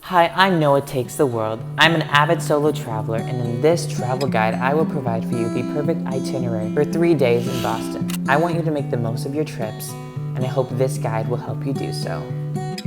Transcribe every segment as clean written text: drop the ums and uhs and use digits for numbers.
Hi, I'm Noah Takes the World. I'm an avid solo traveler, and in this travel guide, I will provide for you the perfect itinerary for 3 days in Boston. I want you to make the most of your trips, and I hope this guide will help you do so. I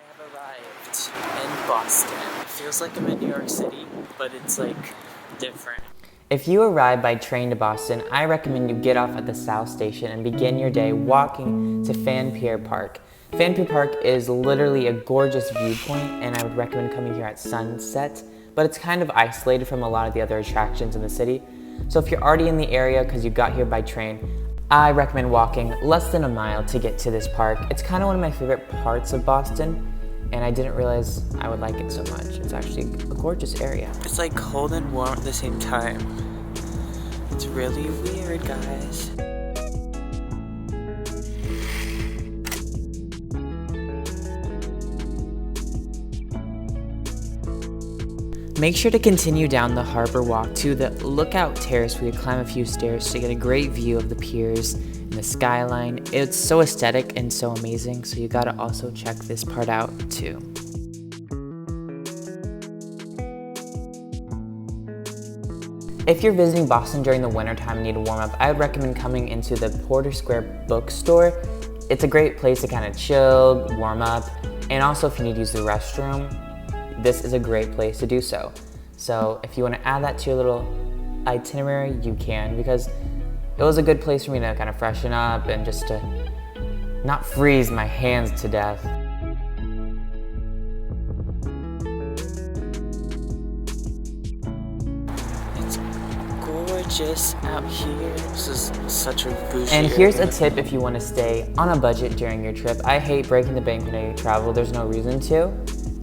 have arrived in Boston. It feels like I'm in New York City, but it's like different. If you arrive by train to Boston, I recommend you get off at the South Station and begin your day walking to Fan Pier Park. Fan Pier Park is literally a gorgeous viewpoint, and I would recommend coming here at sunset, but it's kind of isolated from a lot of the other attractions in the city. So if you're already in the area because you got here by train, I recommend walking less than a mile to get to this park. It's kind of one of my favorite parts of Boston, and I didn't realize I would like it so much. It's actually a gorgeous area. It's like cold and warm at the same time. It's really weird, guys. Make sure to continue down the harbor walk to the Lookout Terrace where you climb a few stairs to get a great view of the piers and the skyline. It's so aesthetic and so amazing, so you gotta also check this part out too. If you're visiting Boston during the wintertime and need to warm up, I would recommend coming into the Porter Square Bookstore. It's a great place to kind of chill, warm up, and also if you need to use the restroom, this is a great place to do so. So if you want to add that to your little itinerary, you can, because it was a good place for me to kind of freshen up and just to not freeze my hands to death. It's gorgeous out here. This is such a bougie And here's area. a tip if you want to stay on a budget during your trip. I hate breaking the bank when I travel. There's no reason to.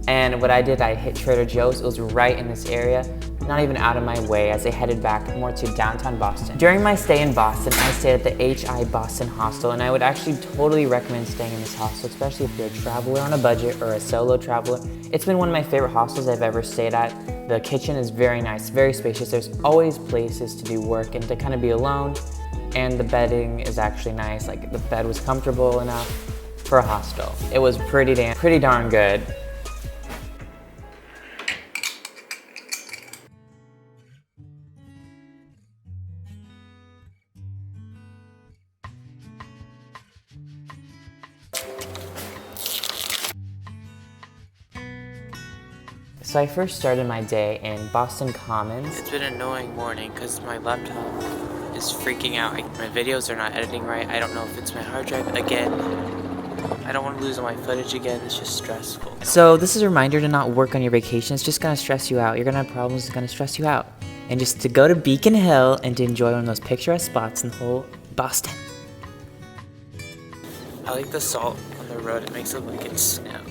And what I did, I hit Trader Joe's. It was right in this area, not even out of my way, as I headed back more to downtown Boston. During my stay in Boston, I stayed at the HI Boston Hostel, and I would actually totally recommend staying in this hostel, especially if you're a traveler on a budget or a solo traveler. It's been one of my favorite hostels I've ever stayed at. The kitchen is very nice, very spacious. There's always places to do work and to kind of be alone, and the bedding is actually nice. Like, the bed was comfortable enough for a hostel. It was pretty darn good. So I first started my day in Boston Commons. It's been an annoying morning because my laptop is freaking out. My videos are not editing right. I don't know if it's my hard drive again. I don't want to lose all my footage again. It's just stressful. So this is a reminder to not work on your vacation. It's just gonna stress you out. You're gonna have problems, it's gonna stress you out. And just to go to Beacon Hill and to enjoy one of those picturesque spots in the whole Boston. I like the salt on the road. It makes it look like it's snow.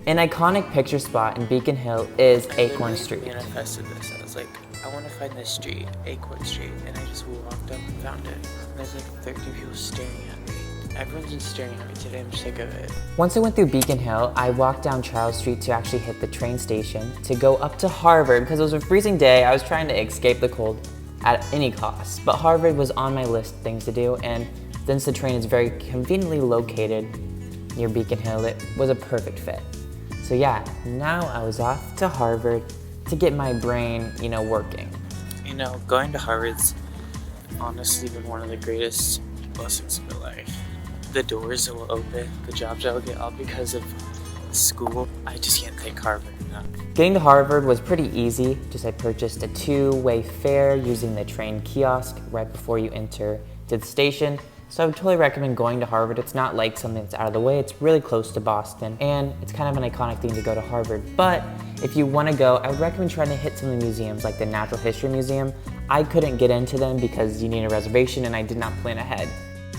An iconic picture spot in Beacon Hill is Acorn Street. I manifested this. I was like, I want to find this street, Acorn Street, and I just walked up and found it. And there's like 13 people staring at me. Everyone's been staring at me today. I'm sick of it. Once I went through Beacon Hill, I walked down Charles Street to actually hit the train station to go up to Harvard because it was a freezing day. I was trying to escape the cold at any cost. But Harvard was on my list of things to do, and since the train is very conveniently located near Beacon Hill, it was a perfect fit. So yeah, now I was off to Harvard to get my brain, working. Going to Harvard's honestly been one of the greatest blessings of my life. The doors that will open, the jobs I will get, all because of school. I just can't thank Harvard enough. Getting to Harvard was pretty easy. I purchased a 2-way fare using the train kiosk right before you enter to the station. So I would totally recommend going to Harvard. It's not like something that's out of the way. It's really close to Boston, and it's kind of an iconic thing to go to Harvard. But if you want to go, I would recommend trying to hit some of the museums, like the Natural History Museum. I couldn't get into them because you need a reservation, and I did not plan ahead.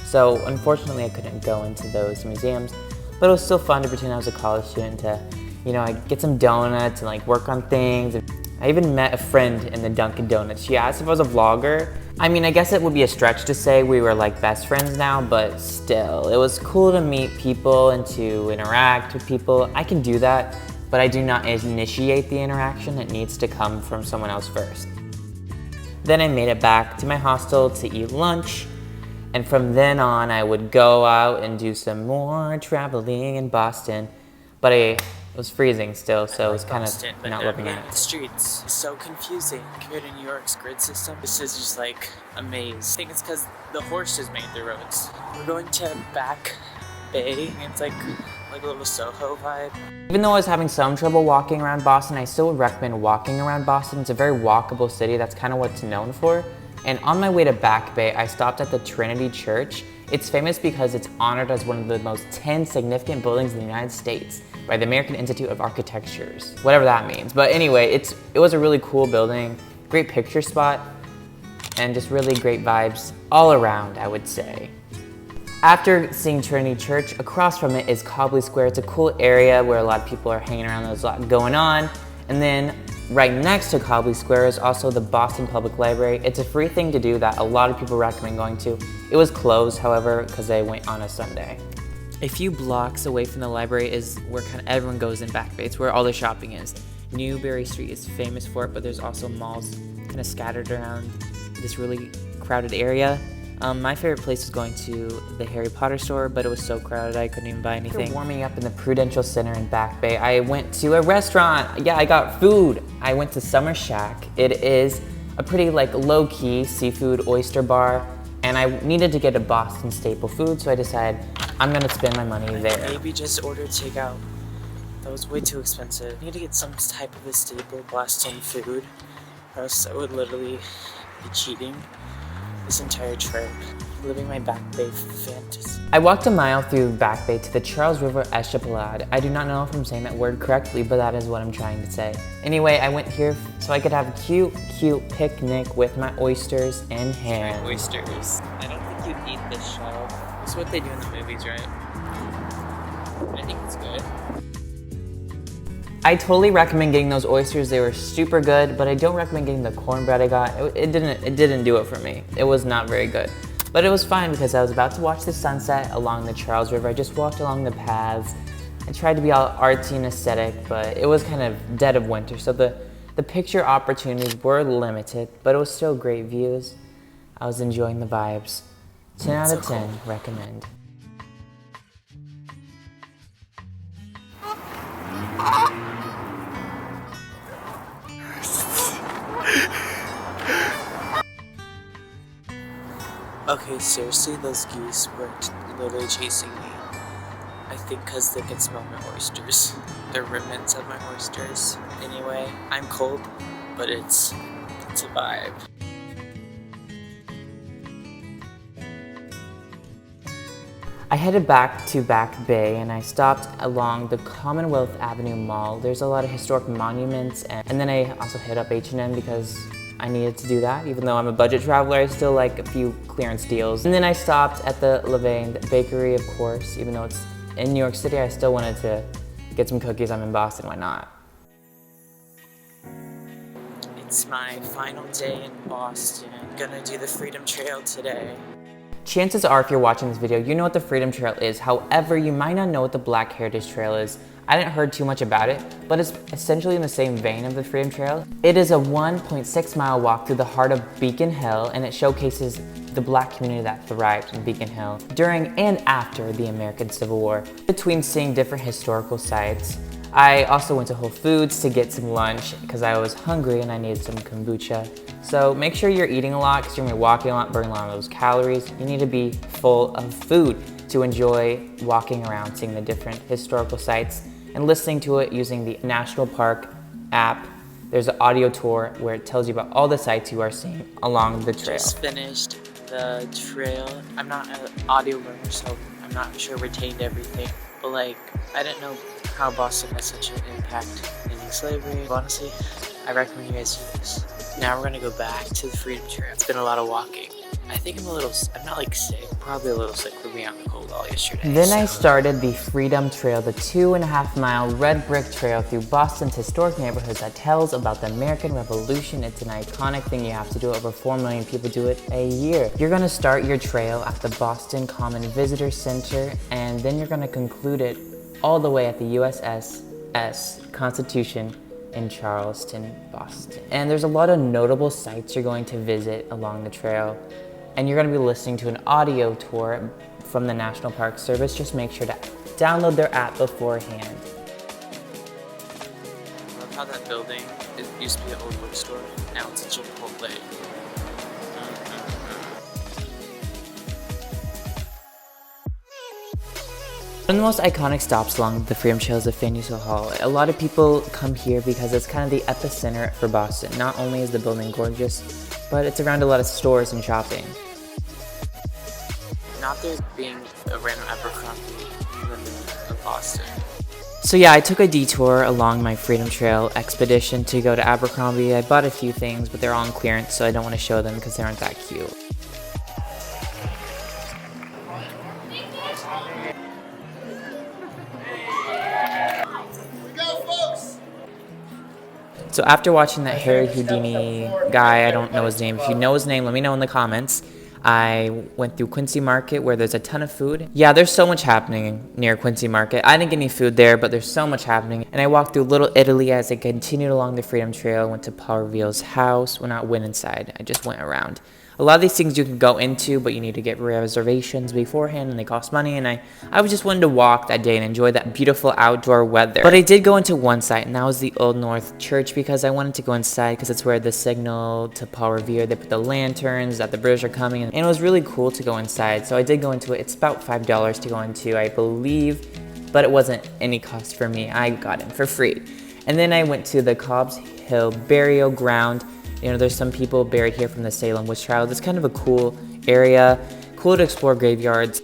So unfortunately, I couldn't go into those museums. But it was still fun to pretend I was a college student to, I get some donuts and work on things. I even met a friend in the Dunkin' Donuts. She asked if I was a vlogger. I mean, I guess it would be a stretch to say we were best friends now, but still, it was cool to meet people and to interact with people. I can do that, but I do not initiate the interaction. It needs to come from someone else first. Then I made it back to my hostel to eat lunch, And from then on, I would go out and do some more traveling in Boston. But it was freezing still, so it was kind of not loving it. The streets is so confusing compared to New York's grid system. This is just like a maze. I think it's because the horses made the roads. We're going to Back Bay. It's like a little Soho vibe. Even though I was having some trouble walking around Boston, I still would recommend walking around Boston. It's a very walkable city. That's kind of what it's known for. And on my way to Back Bay, I stopped at the Trinity Church. It's famous because it's honored as one of the most 10 significant buildings in the United States by the American Institute of Architectures, whatever that means. But anyway, it was a really cool building, great picture spot, and just really great vibes all around, I would say. After seeing Trinity Church, across from it is Copley Square. It's a cool area where a lot of people are hanging around. There's a lot going on. And then right next to Copley Square is also the Boston Public Library. It's a free thing to do that a lot of people recommend going to. It was closed, however, because I went on a Sunday. A few blocks away from the library is where kind of everyone goes in Back Bay. It's where all the shopping is. Newberry Street is famous for it, but there's also malls kind of scattered around this really crowded area. My favorite place was going to the Harry Potter store, but it was so crowded I couldn't even buy anything. After warming up in the Prudential Center in Back Bay, I went to a restaurant. Yeah, I got food. I went to Summer Shack. It is a pretty low-key seafood oyster bar, and I needed to get a Boston staple food, so I decided I'm gonna spend my money there. Maybe just order takeout. That was way too expensive. I need to get some type of a staple Boston food, or else I would literally be cheating this entire trip, living my Back Bay fantasy. I walked a mile through Back Bay to the Charles River Esplanade. I do not know if I'm saying that word correctly, but that is what I'm trying to say. Anyway, I went here so I could have a cute picnic with my oysters and ham. Oysters. I don't think you'd eat this shell. It's what they do in the movies, right? I think it's good. I totally recommend getting those oysters. They were super good, but I don't recommend getting the cornbread I got. It didn't do it for me. It was not very good. But it was fine because I was about to watch the sunset along the Charles River. I just walked along the paths. I tried to be all artsy and aesthetic, but it was kind of dead of winter, so the picture opportunities were limited, but it was still great views. I was enjoying the vibes. 10 out of 10, recommend. Okay, seriously, those geese were literally chasing me. I think because they can smell my oysters. The remnants of my oysters. Anyway, I'm cold, but it's a vibe. I headed back to Back Bay and I stopped along the Commonwealth Avenue Mall. There's a lot of historic monuments, and then I also hit up H&M because I needed to do that. Even though I'm a budget traveler, I still like a few clearance deals. And then I stopped at the Levain bakery, of course. Even though it's in New York City, I still wanted to get some cookies. I'm in Boston, why not? It's my final day in Boston. I'm gonna do the Freedom Trail today. Chances are, if you're watching this video, you know what the Freedom Trail is. However, you might not know what the Black Heritage Trail is. I didn't heard too much about it, but it's essentially in the same vein of the Freedom Trail. It is a 1.6 mile walk through the heart of Beacon Hill, and it showcases the Black community that thrived in Beacon Hill during and after the American Civil War. Between seeing different historical sites, I also went to Whole Foods to get some lunch because I was hungry and I needed some kombucha. So make sure you're eating a lot because you're gonna be walking a lot, burning a lot of those calories. You need to be full of food to enjoy walking around, seeing the different historical sites and listening to it using the National Park app. There's an audio tour where it tells you about all the sites you are seeing along the trail. Just finished the trail. I'm not an audio learner, so I'm not sure retained everything. But I didn't know how Boston has such an impact in slavery. Honestly, I recommend you guys do this. Now we're gonna go back to the Freedom Trail. It's been a lot of walking. I think I'm not sick, probably a little sick for being out in the cold all yesterday. Then I started the Freedom Trail, the 2.5 mile red brick trail through Boston's historic neighborhoods that tells about the American Revolution. It's an iconic thing you have to do. Over 4 million people do it a year. You're gonna start your trail at the Boston Common Visitor Center, and then you're gonna conclude it all the way at the USS Constitution in Charlestown, Boston. And there's a lot of notable sites you're going to visit along the trail. and you're going to be listening to an audio tour from the National Park Service, just make sure to download their app beforehand. I love how that building, it used to be an old bookstore, now it's a Chipotle. One of the most iconic stops along the Freedom Trail is the Faneuil Hall. A lot of people come here because it's kind of the epicenter for Boston. Not only is the building gorgeous, but it's around a lot of stores and shopping. Not there being a random Abercrombie even in Boston. So yeah, I took a detour along my Freedom Trail expedition to go to Abercrombie. I bought a few things, but they're all on clearance, so I don't want to show them because they aren't that cute. So after watching that Harry Houdini guy, I don't know his name. If you know his name, let me know in the comments. I went through Quincy Market where there's a ton of food. Yeah, there's so much happening near Quincy Market. I didn't get any food there, but there's so much happening. And I walked through Little Italy as I continued along the Freedom Trail, went to Paul Revere's house. Well, not went inside, I just went around. A lot of these things you can go into, but you need to get reservations beforehand and they cost money. And I was just wanting to walk that day and enjoy that beautiful outdoor weather. But I did go into one site, and that was the Old North Church, because I wanted to go inside because it's where the signal to Paul Revere, they put the lanterns that the British are coming. And it was really cool to go inside. So I did go into it. It's about $5 to go into, I believe, but it wasn't any cost for me. I got in for free. And then I went to the Cobb's Hill Burial Ground. You know, there's some people buried here from the Salem witch trials. It's kind of a cool area, cool to explore graveyards.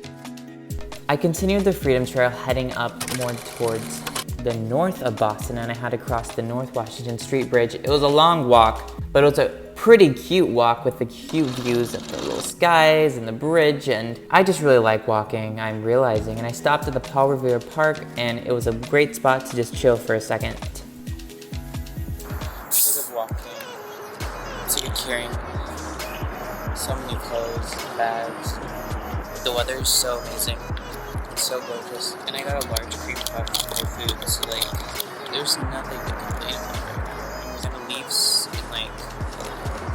I continued the Freedom Trail heading up more towards the north of Boston, and I had to cross the North Washington Street Bridge. It was a long walk, but it was a pretty cute walk with the cute views of the little skies and the bridge, and I just really like walking, I'm realizing. And I stopped at the Faneuil Hall Park, and it was a great spot to just chill for a second. Instead of walking, so you're carrying so many clothes, bags. The weather is so amazing. It's so gorgeous. And I got a large cream puff from Whole Foods, so like, there's nothing to complain about right now. And we're gonna leave in like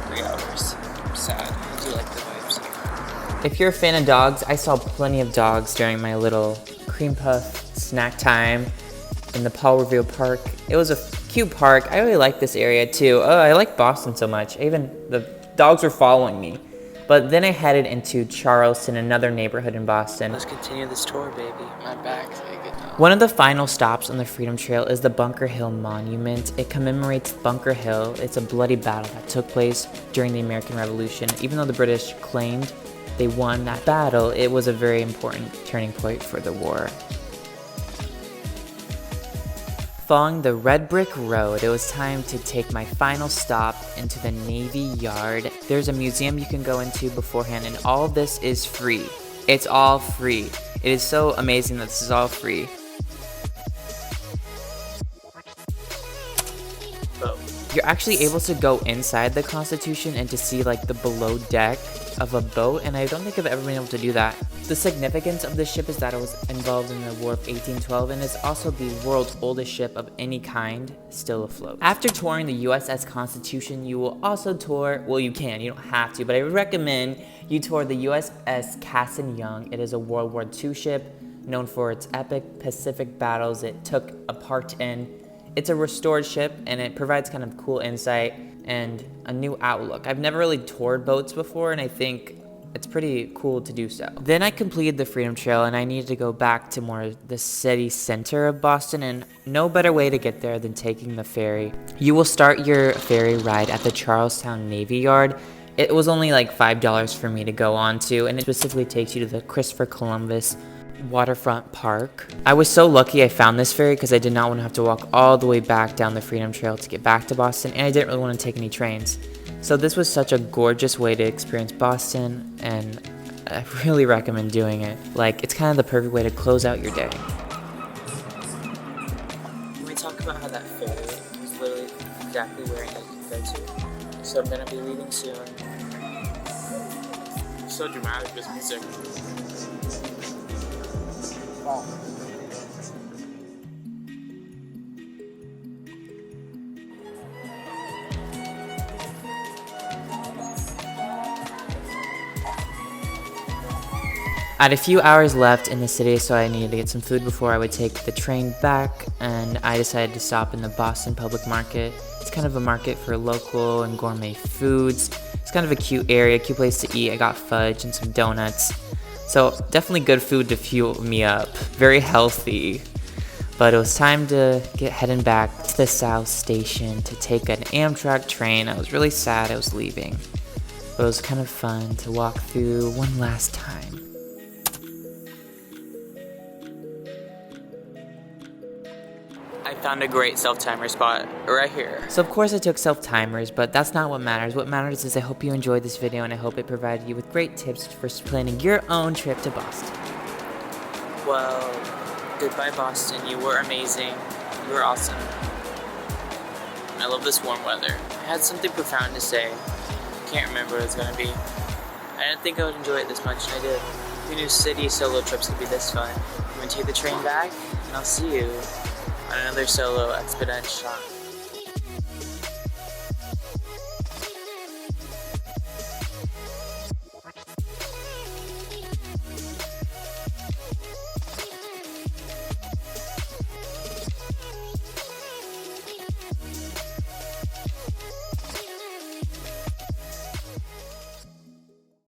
3 hours. I'm sad. I do like the vibes here. If you're a fan of dogs, I saw plenty of dogs during my little cream puff snack time in the Faneuil Hall Park. It was a cute park. I really like this area too. Oh, I like Boston so much. Even the dogs were following me. But then I headed into Charlestown, another neighborhood in Boston. Let's continue this tour, baby. My bag's aching. One of the final stops on the Freedom Trail is the Bunker Hill Monument. It commemorates Bunker Hill. It's a bloody battle that took place during the American Revolution. Even though the British claimed they won that battle, it was a very important turning point for the war. Following the red brick road, it was time to take my final stop into the Navy Yard. There's a museum you can go into beforehand, and all of this is free. It's all free. It is so amazing that this is all free. You're actually able to go inside the Constitution and to see like the below deck of a boat, and I don't think I've ever been able to do that. The significance of this ship is that it was involved in the War of 1812, and it's also the world's oldest ship of any kind still afloat. After touring the USS Constitution, you will also tour, well, you can, you don't have to, but I would recommend you tour the USS Cassin Young. It is a World War II ship known for its epic Pacific battles it took a part in. It's a restored ship, and it provides kind of cool insight and a new outlook. I've never really toured boats before, and I think it's pretty cool to do so. Then I completed the Freedom Trail, and I needed to go back to more the city center of Boston, and no better way to get there than taking the ferry. You will start your ferry ride at the Charlestown Navy Yard. It was only like $5 for me to go on to, and it specifically takes you to the Christopher Columbus waterfront park. I was so lucky I found this ferry because I did not want to have to walk all the way back down the Freedom Trail to get back to Boston, and I didn't really want to take any trains. So this was such a gorgeous way to experience Boston, and I really recommend doing it. Like, it's kind of the perfect way to close out your day. Can we talk about how that ferry was literally exactly where I needed to go to? So I'm gonna be leaving soon. So dramatic, this music. Wow. I had a few hours left in the city, so I needed to get some food before I would take the train back, and I decided to stop in the Boston Public Market. It's kind of a market for local and gourmet foods. It's kind of a cute area, cute place to eat. I got fudge and some donuts. So definitely good food to fuel me up. Very healthy. But it was time to get heading back to the South Station to take an Amtrak train. I was really sad I was leaving. But it was kind of fun to walk through one last time. I found a great self-timer spot right here. So of course I took self-timers, but that's not what matters. What matters is I hope you enjoyed this video, and I hope it provided you with great tips for planning your own trip to Boston. Well, goodbye Boston, you were amazing. You were awesome. I love this warm weather. I had something profound to say. Can't remember what it's gonna be. I didn't think I would enjoy it this much, and I did. Who knew city solo trips could be this fun? I'm gonna take the train back, and I'll see you on another solo expedition.